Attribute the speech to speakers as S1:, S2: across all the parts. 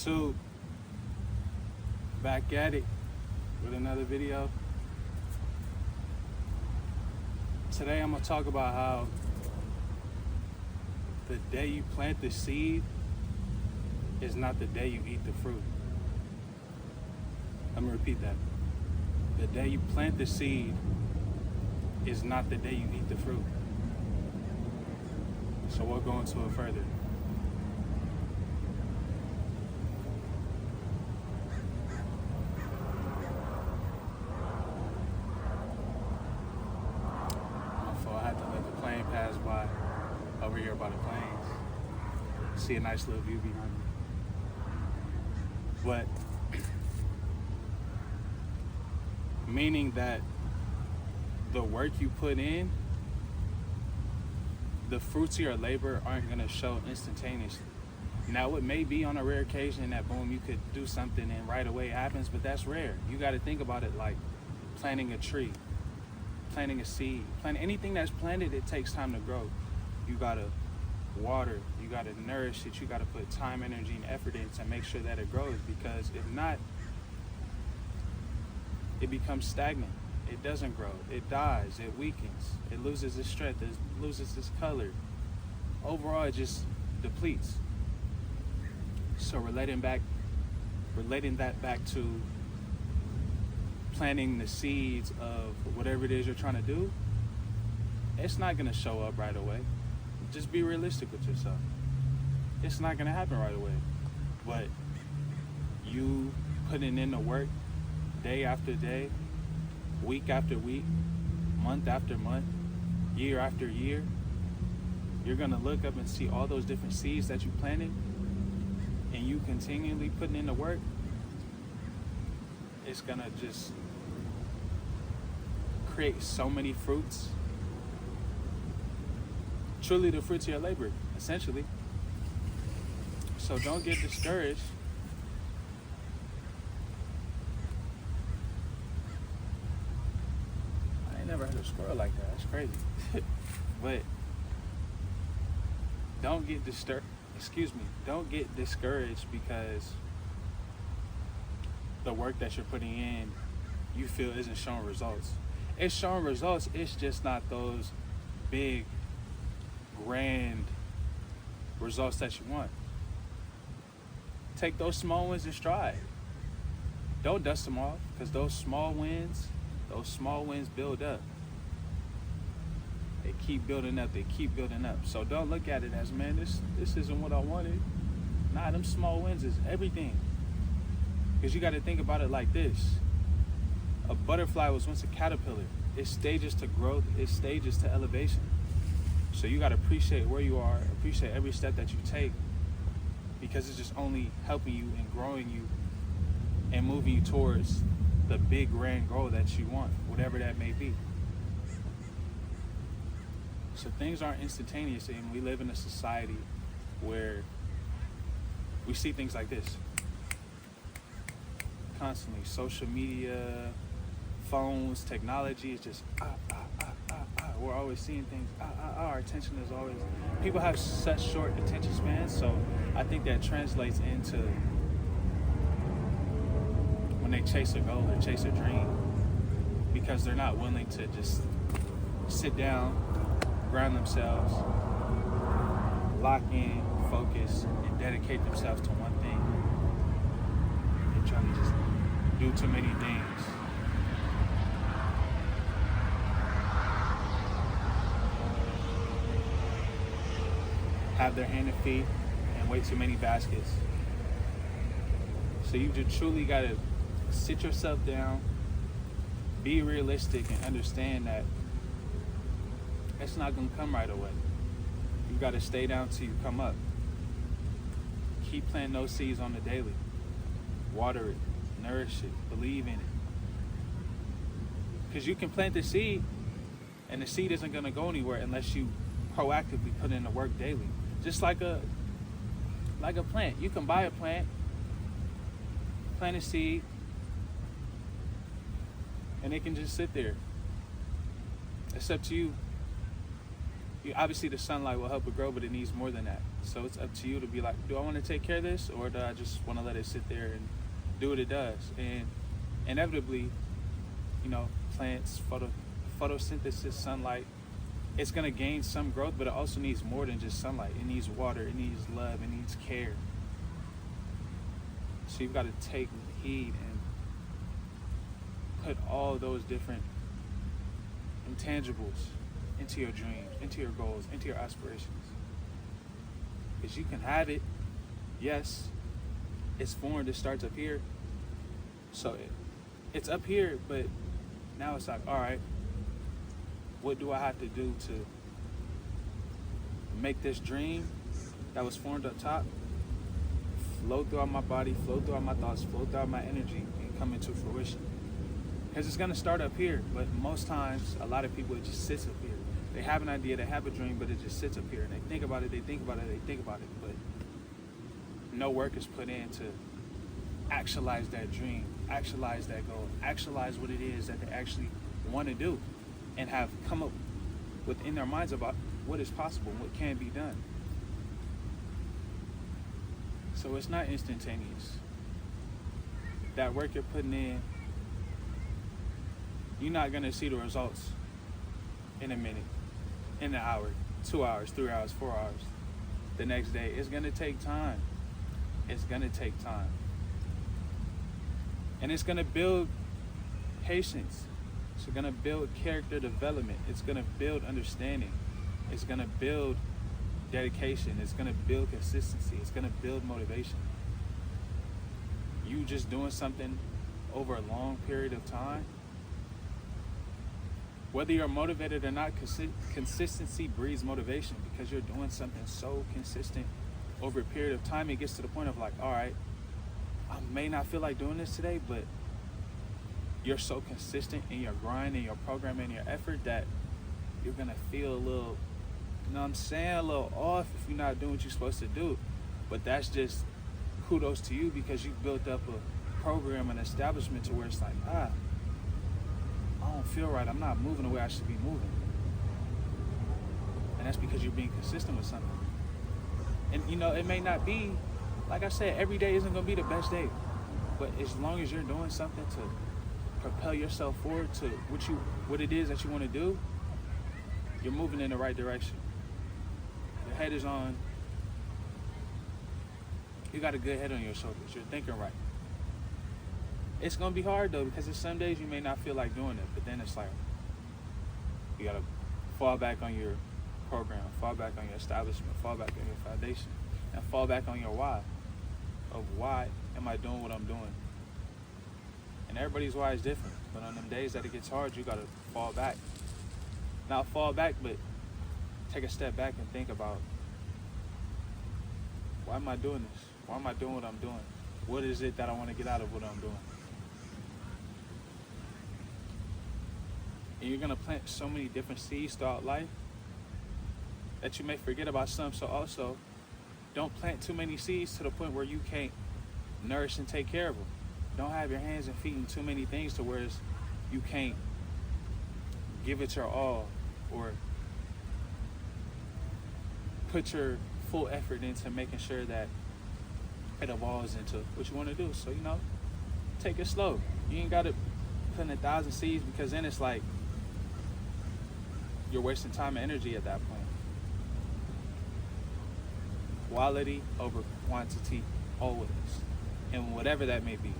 S1: YouTube, back at it with another video. Today I'm gonna talk about how the day you plant the seed is not the day you eat the fruit. I'm gonna repeat that. The day you plant the seed is not the day you eat the fruit. So we'll go into it further. I had to let the plane pass by over here by the planes. See a nice little view behind me. But meaning that the work you put in, the fruits of your labor aren't going to show instantaneously. Now, it may be on a rare occasion that boom, you could do something and right away it happens, but that's rare. You got to think about it like planting a tree, planting a seed. Planting anything that's planted, it takes time to grow. You got to water, you got to nourish it, you got to put time, energy, and effort in to make sure that it grows, because if not, it becomes stagnant. It doesn't grow. It dies. It weakens. It loses its strength. It loses its color. Overall, it just depletes. So relating that back to planting the seeds of whatever it is you're trying to do, it's not going to show up right away. Just be realistic with yourself. It's not going to happen right away. But you putting in the work day after day, week after week, month after month, year after year, you're going to look up and see all those different seeds that you planted, and you continually putting in the work, it's going to just create so many fruits. Truly the fruits of your labor, essentially. So don't get discouraged. Never heard a squirrel like that. That's crazy. But don't get don't get discouraged because the work that you're putting in, you feel isn't showing results. It's showing results. It's just not those big, grand results that you want. Take those small wins in stride. Don't dust them off, because those small wins build up. They keep building up. So don't look at it as, man, this isn't what I wanted. Nah, them small wins is everything. Because you got to think about it like this. A butterfly was once a caterpillar. It stages to growth. It stages to elevation. So you got to appreciate where you are. Appreciate every step that you take. Because it's just only helping you and growing you and moving you towards the big grand goal that you want, whatever that may be. So things aren't instantaneous, and we live in a society where we see things like this constantly. Social media, phones, technology is just we're always seeing things. Our attention is always, people have such short attention spans, so I think that translates into when they chase a goal or chase a dream, because they're not willing to just sit down, ground themselves, lock in, focus, and dedicate themselves to one thing. They're trying to just do too many things. Have their hand and feet and way too many baskets. So you just truly got to sit yourself down, be realistic, and understand that it's not going to come right away. You got to stay down till you come up. Keep planting those seeds on the daily. Water it, nourish it, believe in it. Because you can plant the seed, and the seed isn't going to go anywhere unless you proactively put in the work daily. Just like a plant. You can buy a plant, plant a seed, and it can just sit there. It's up to you. Obviously, the sunlight will help it grow, but it needs more than that. So it's up to you to be like, do I want to take care of this, or do I just want to let it sit there and do what it does? And inevitably, plants, photosynthesis, sunlight, it's going to gain some growth, but it also needs more than just sunlight. It needs water, it needs love, it needs care. So you've got to take heed and put all those different intangibles into your dreams, into your goals, into your aspirations. Because you can have it. Yes, it's formed, it starts up here. So it's up here, but now it's like, all right, what do I have to do to make this dream that was formed up top flow throughout my body, flow throughout my thoughts, flow throughout my energy, and come into fruition? Because it's going to start up here, but most times, a lot of people, it just sits up here. They have an idea, they have a dream, but it just sits up here, and they think about it, but no work is put in to actualize that dream, actualize that goal, actualize what it is that they actually want to do, and have come up within their minds about what is possible, what can be done. So it's not instantaneous. That work you're putting in, you're not going to see the results in a minute, in an hour, 2 hours, 3 hours, 4 hours. The next day, it's going to take time. It's going to take time. And it's going to build patience. It's going to build character development. It's going to build understanding. It's going to build dedication. It's going to build consistency. It's going to build motivation. You just doing something over a long period of time, whether you're motivated or not, consistency breeds motivation, because you're doing something so consistent over a period of time. It gets to the point of like, all right, I may not feel like doing this today, but you're so consistent in your grind and your program and your effort that you're going to feel a little, a little off if you're not doing what you're supposed to do. But that's just kudos to you, because you built up a program and establishment to where it's like, I don't feel right. I'm not moving the way I should be moving. And that's because you're being consistent with something. And it may not be, like I said, every day isn't going to be the best day. But as long as you're doing something to propel yourself forward to what it is that you want to do, you're moving in the right direction. Your head is on. You got a good head on your shoulders. You're thinking right. It's going to be hard, though, because there's some days you may not feel like doing it, but then it's like you got to fall back on your program, fall back on your establishment, fall back on your foundation, and fall back on your why, of why am I doing what I'm doing? And everybody's why is different, but on them days that it gets hard, you got to fall back. Not fall back, but take a step back and think about, why am I doing this? Why am I doing what I'm doing? What is it that I want to get out of what I'm doing? And you're going to plant so many different seeds throughout life that you may forget about some. So also, don't plant too many seeds to the point where you can't nourish and take care of them. Don't have your hands and feet in too many things to where you can't give it your all or put your full effort into making sure that it evolves into what you want to do. So, take it slow. You ain't got to put in 1,000 seeds, because then it's like you're wasting time and energy at that point. Quality over quantity, always. And whatever that may be.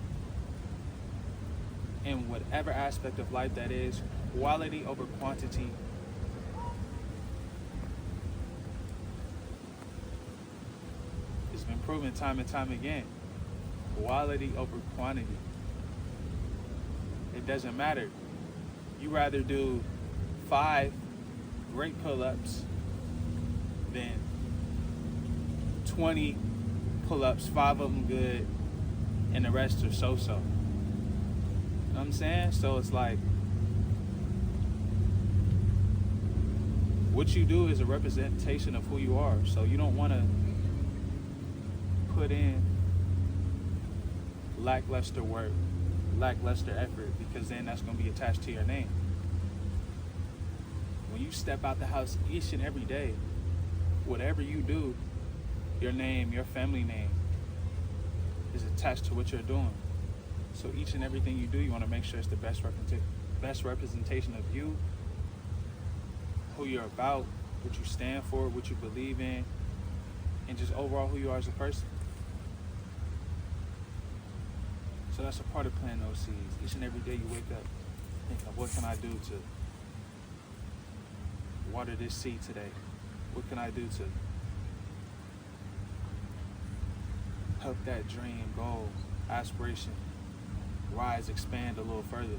S1: In whatever aspect of life that is, quality over quantity. It's been proven time and time again. Quality over quantity. It doesn't matter. You rather do 5 great pull-ups than 20 pull-ups, 5 of them good, and the rest are so-so. You know what I'm saying? So it's like, what you do is a representation of who you are. So you don't want to put in lackluster work, lackluster effort, because then that's going to be attached to your name. When you step out the house each and every day, whatever you do, Your name, your family name is attached to what you're doing. So each and everything you do, you want to make sure it's the best representation of you, who you're about, what you stand for, what you believe in, and just overall who you are as a person. So that's a part of planting those seeds. Each and every day you wake up thinking, what can I do to water this seed today? What can I do to help that dream, goal, aspiration rise, expand a little further?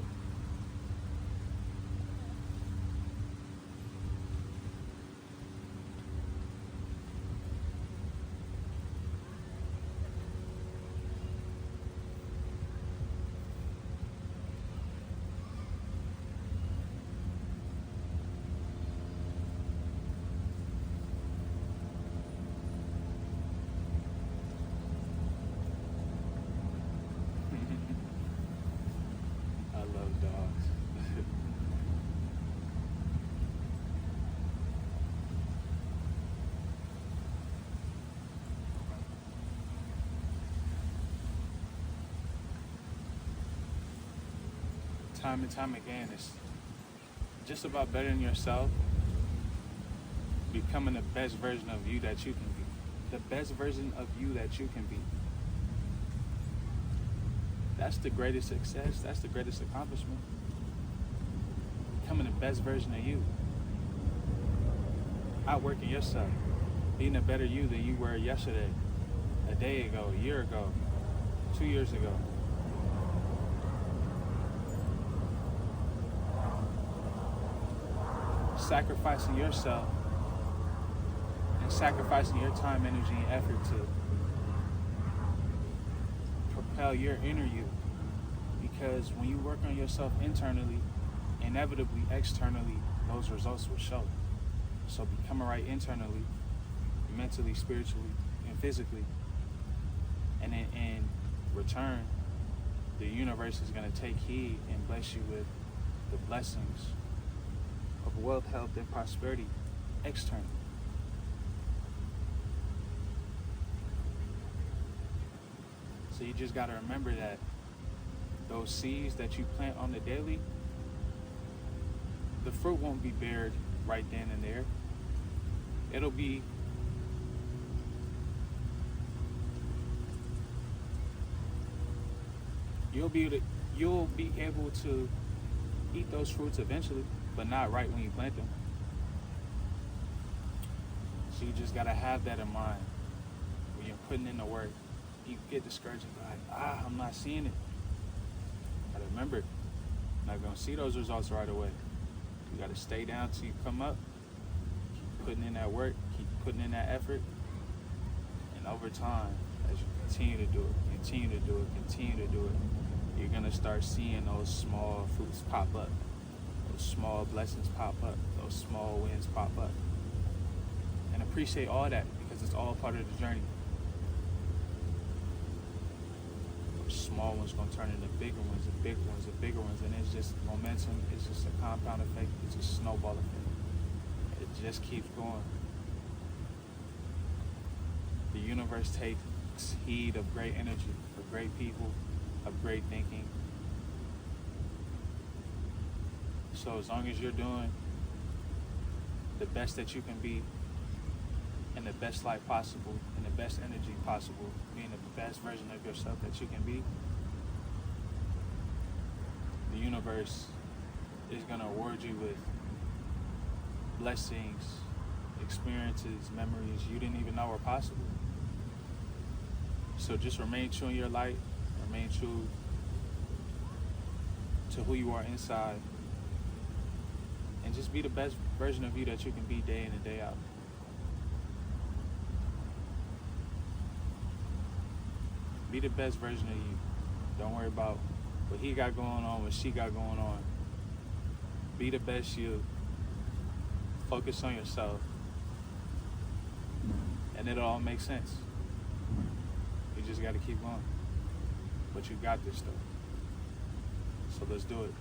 S1: I love dogs. Time and time again, it's just about bettering yourself, becoming the best version of you that you can be. The best version of you that you can be. That's the greatest success. That's the greatest accomplishment. Becoming the best version of you. Outworking yourself. Being a better you than you were yesterday, a day ago, a year ago, 2 years ago. Sacrificing yourself and sacrificing your time, energy, and effort to propel your inner you. Because when you work on yourself internally, inevitably, externally, those results will show. So become right internally, mentally, spiritually, and physically. And then in return, the universe is going to take heed and bless you with the blessings of wealth, health, and prosperity externally. So you just got to remember that those seeds that you plant on the daily, the fruit won't be bared right then and there. It'll be you'll be able to eat those fruits eventually, but not right when you plant them. So you just gotta have that in mind when you're putting in the work. You get discouraged and be like, I'm not seeing it. Gotta remember, you're not gonna see those results right away. You gotta stay down till you come up. Keep putting in that work, keep putting in that effort. And over time, as you continue to do it, continue to do it, continue to do it, you're gonna start seeing those small fruits pop up. Those small blessings pop up. Those small wins pop up. And appreciate all that, because it's all part of the journey. Those small ones gonna turn into bigger ones, and big ones, and bigger ones, and it's just momentum. It's just a compound effect. It's a snowball effect. It just keeps going. The universe takes heed of great energy, of great people, of great thinking. So as long as you're doing the best that you can be, in the best life possible, in the best energy possible, being the best version of yourself that you can be, the universe is going to award you with blessings, experiences, memories you didn't even know were possible. So just remain true in your light, remain true to who you are inside, and just be the best version of you that you can be day in and day out. Be the best version of you. Don't worry about what he got going on, what she got going on. Be the best you. Focus on yourself. And it'll all make sense. You just got to keep going. But you got this stuff. So let's do it.